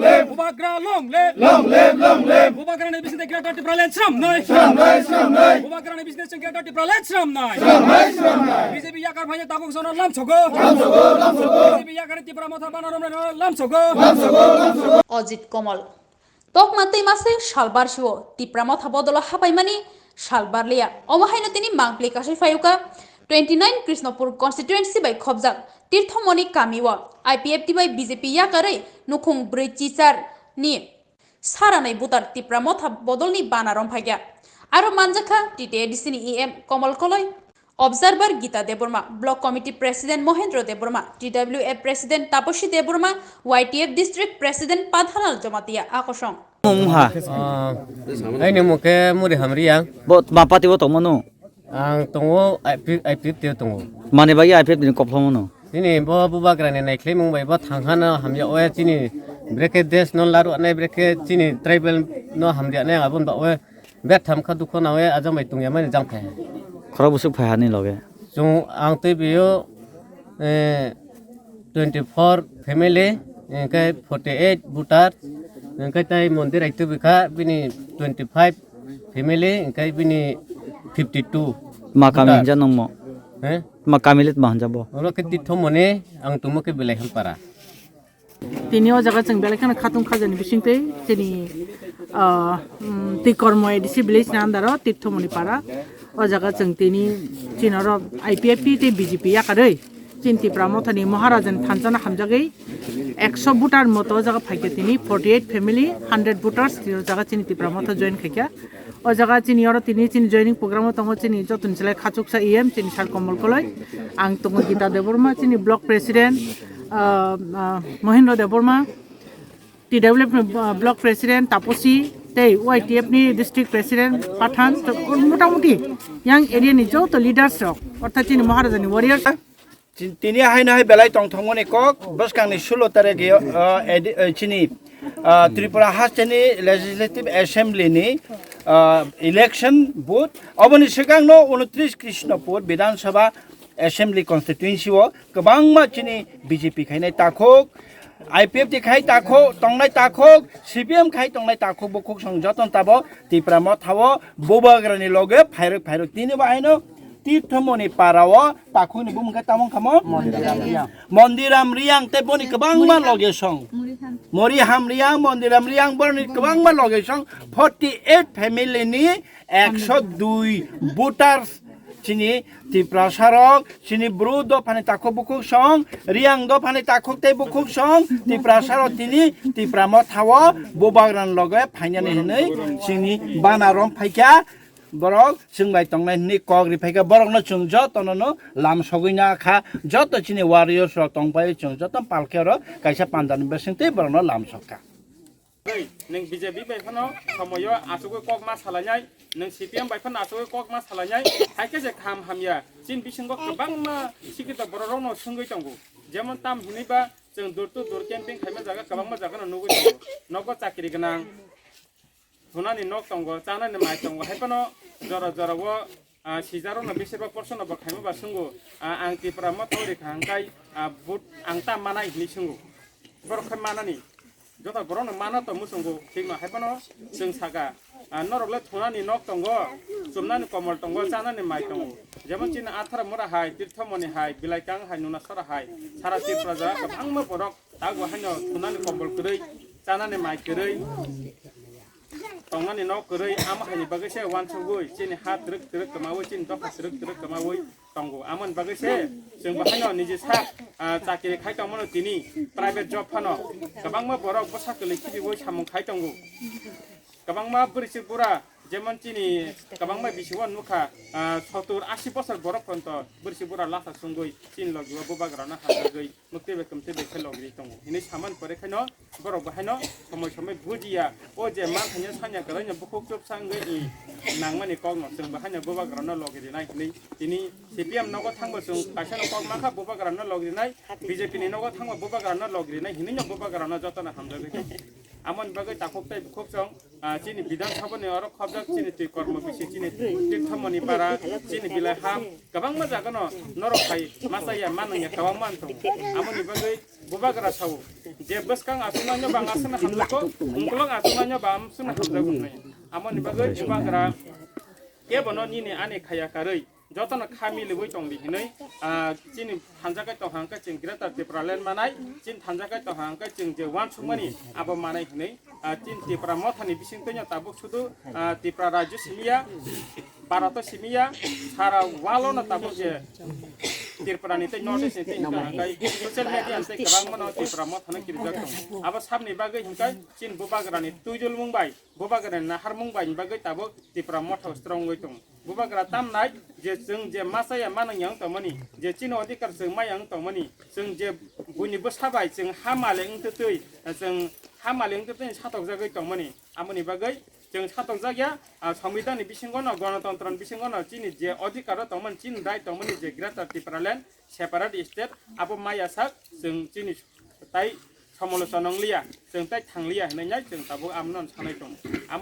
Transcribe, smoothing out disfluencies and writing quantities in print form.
live. Bubagra long live. Long live, long live. Bubagra ne business creator Tipralet Shram Noi. Shram Noi, Shram Noi. Bubagra ne business creator Tipralet Shram Noi. Shram Noi, Shram Noi. BJP yakar bhai tabuk sono lam chogo. Lam chogo, lam chogo. BJP yakar Tipra motha banarom lam chogo. Lam chogo, lam chogo. Ajit কমল তক মাতেই মাসে সালবার শিব টিপ্রামত হাবদল হাবাইমানি সালবার লিয়া অমাহাইন তিনি মাংপ্লি কাশি ফায়ুকা 29 Krishnapur constituency বাই খবজাক তীর্থমণি কামিওয়া আইপিএফটি বাই বিজেপি ইয়াকারে নুখুং ব্रै চিচার নি সারানাই বুতার টিপ্রামত বদলনি বানারম ফাইগা আরো মানজাখা টিটিএডিসিনি EM Kamal Kalai observer Gita Debbarma block committee president Mahendra Debbarma TWF president Tapasi Debbarma YTF district president পাধানাল জমাতিয়া আকর্ষণ Mungha. Ini muke muri hamri yang Bot mapati bo tomono. ang tunggu aipip dia tunggu. Mane bagi IPF ni kophomono. Sini bo bubagrane naik klim mung bai bo thangkhana hamya oya sini breke des non laru anai breke sini tribal no hamya ne abun ba oya bet tham kha dukho na oya ajam bai tungya mane jang kha. Khara busuk phayani loge. Jung ang te bio 24 family ke 48 butar kai tai mondir aitu bikha bini 25 family kai bini 52 Makami janongmo. eh Makamilit mahanjabo. oro ke titho mone ang tumo ke belai ham para তিনিও জায়গা जों बेलेखाना खाथुम खाजानि बिसिंतै जोंनि तिकर्म ADC village नान्दारो Tirthmani पारा ओ जायगा जों तिनि चिनर आईपीएफपि ति BJP याकारै चिन्ति प्रामथानि महाराजन थानजाना हामजागै 100 voter मतो जायगा फाइके तिनि 48 फैमिली 100 भोटार्स तिरो जायगा चिन्ति प्रामथा जॉइन खाइका ओ जायगा चिनियर तिनि चिनि जॉइनिंग प्रोग्राम तंगो चिनि जतन जिल्ला खाचुकसा इएम चिनि सार कमल कलय आं तंगो गीता देबबर्मा चिनि block president Mahendra Debbarma TWF block president Tapasi तै वाईटीएफ नि डिस्ट्रिक्ट प्रेसिडेंट पाठान मोटामुटी यां एरिया नि जत लिडार्स अर्थात चिनि महाराजानि वारियर्स তিনি হাই বেলাই টংথংমনি কক বসকাংনি 16 তারিখে চিনি ত্রিপুরা হাস্টেনি লেজিসলেটিভ অ্যাসেম্বলিনি ইলেকশন বুথ অবনি সিগাংনো 29 কৃষ্ণপুর বিধানসভা অ্যাসেম্বলি কনস্টিটুয়েন্সিও গোबांमा চিনি বিজেপি খাইনাই তাখক आईपीएफ खाई ताखो तंगनाय ताखोक सीपीएम खाई तंगनाय ताखोक बखोक संजतन ताबो तिप्राम थावो बोबाग्रानि लगे फायरक तिनि बाहायनो तीर्थमणि पाराव ताखोनि बुमगा तामं खामो मन्दिराम रियां ते बनि गोबांमा लगे सं मरिहाम रियां मन्दिराम रियां बनि गोबांमा लगे सं 48 फेमिलिनि 102 भोटार्स चिनी तिप्रा सारक चिनी ब्रु द फाने ताखो बुखुक सं रियां द फाने ताखोक ते बुखुक सं तिप्रा सारक तिनी तिप्रा म थाव बोबाग्रान लगे फाइनानि हनै चिनी बानारम फाइका बरक जोंबाय तंनाय नि कग्रि फाइका बरक न जों जतनो लाम सगैना खा जत चिनी वारियर्स र तंबाय जों जत पालखेर काइसा पान्दानि बेसिंते बरक लाम सका नों बिजेपि बायफानाव समयो आसुगो कगमा सालायनाय नों सिपिएम बायफान आसुगो कगमा सालायनाय हायके जे खाम हामिया चिन बिसिंगो गोबांमा सिकित बररनो सोंगै दंगो जेमन ताम हिनिबा जों दुर टु दुर केम्पिं खायमा जागा गोबांमा जागा नुगो दंगो नगो चाकरि गोनां हुनानि नक दंगो जानानि माइ दंगो हायफानो जरा जरावो सिजारो न बेसेबा पर्सन अब खायमा बा सोंगो आं तिप्रा म थौरि खांकाय बुट आंता मानाय हिनि सोंगो बरखै मानानि जता बरन माना त मुसंगो थिगमा हायपानो जों सागा नरगले थुनानि नक दंगो जुमनानि कमल दंगो जानानि माइ दंगो जेमन चिन आथार मरा हाय तीर्थमणि हाय बिलाइकां हाय नुना सरा हाय सारा तिप्रा जा गोबांमा बरक दागो हायनो थुनानि कमल गरै जानानि माइ गरै तंनानि नक गरै आम हायनि बागैसे वान सगै चिन हा द्रक द्रक कमावै चिन दफ द्रक द्रक कमावै तंगो आमन बागैसे जों बाहायनो निजे सा चाकरि खाय तंमनो तिनि प्राइवेट जब फानो गोबांमा बरक बसाकलै खिबिवै सामं खाय तंगो गोबांमा बोरिसि बुरा जेमन चिनि गोबांमा बिसिवन नुखा 70-80 बोसोर बरक फन्त बोरिसि बुरा लाथा सुंगै चिन लगिवा बोबाग्राना हागै मुक्ति बेकमते बेखे लगिरि तंगो हिनि सामान परेखायनो बरक बाहायनो समय समय बुजिया ओ जे मा खायनो सान्या गलायनो बुखुक जब सांगै नांमानि कगनो जों बाहायनो बोबाग्राना लगिरिनाय हिनि तिनि सीपीएम नगो थांबो जों कायसानो कगमाखा बोबाग्राना लगिरिनाय बीजेपी नि नगो थांबो बोबाग्राना लगिरिनाय हिनि न बोबाग्राना जतना हामजागै amon bagai takok tai khop song chini bidan sabon ne aro khobjak chini tui kormo bisi chini tirthamoni para chini bilai ham kabang ma jagano norok khai masaya mananya kabang man tong amoni bagai bubagra sau je baskang asunanya bang asana hamlako ungkulong asunanya bam suna hamjago nai amoni bagai bubagra kebono nini ane khaya karei যতন খামি লুবই চংলি হিनै চিনি থানজাকাই তহাংকা চিং greater ত্রিপুরালেন মানাই চিন থানজাকাই তহাংকা চিং যে one সুমানি আবো মানাই হিनै চিন Tripura মথানি বিসিংতৈnya tabuk sudu Tripura রাজ্য সিমিয়া ভারত সিমিয়া সারা ওয়ালনা tabuk je Tripura নিতে নর্থ ইস্ট নিতে হিংকাই সোশ্যাল মিডিয়া নিতে गोबां मनो ত্রিপুরা মথানি কিরজাক दं আবো সামনি বাগै হিংকাই চিন बुबाग्रानि तुइजल मुंबाय बुबाग्रानि नाहार मुंबाय बागै tabuk ত্রিপুরা মথাव स्ट्रंगै दं बुबाग्रा तामनाय जे जों जे मासाया मानंयां तमनि जे चिनो अधिकार जों मायां तमनि जों जे बयनिबो साबाय जों हामालें तै जों हामालें तै सातक जागै तमनि आमनि बागै जों सातक जागिया संविधाननि बिसिंगनो गणतन्त्रनि बिसिंगनो चिनि जे अधिकार तमन चिन राय तमनि जे ग्रेटर त्रिपुरालेण्ड सेपारेट स्टेट आबो माया साक जों चिनि ताई समालोचना नंलिया जों ताई थांलिया होननाय जों ताबो आमनन सानाय दं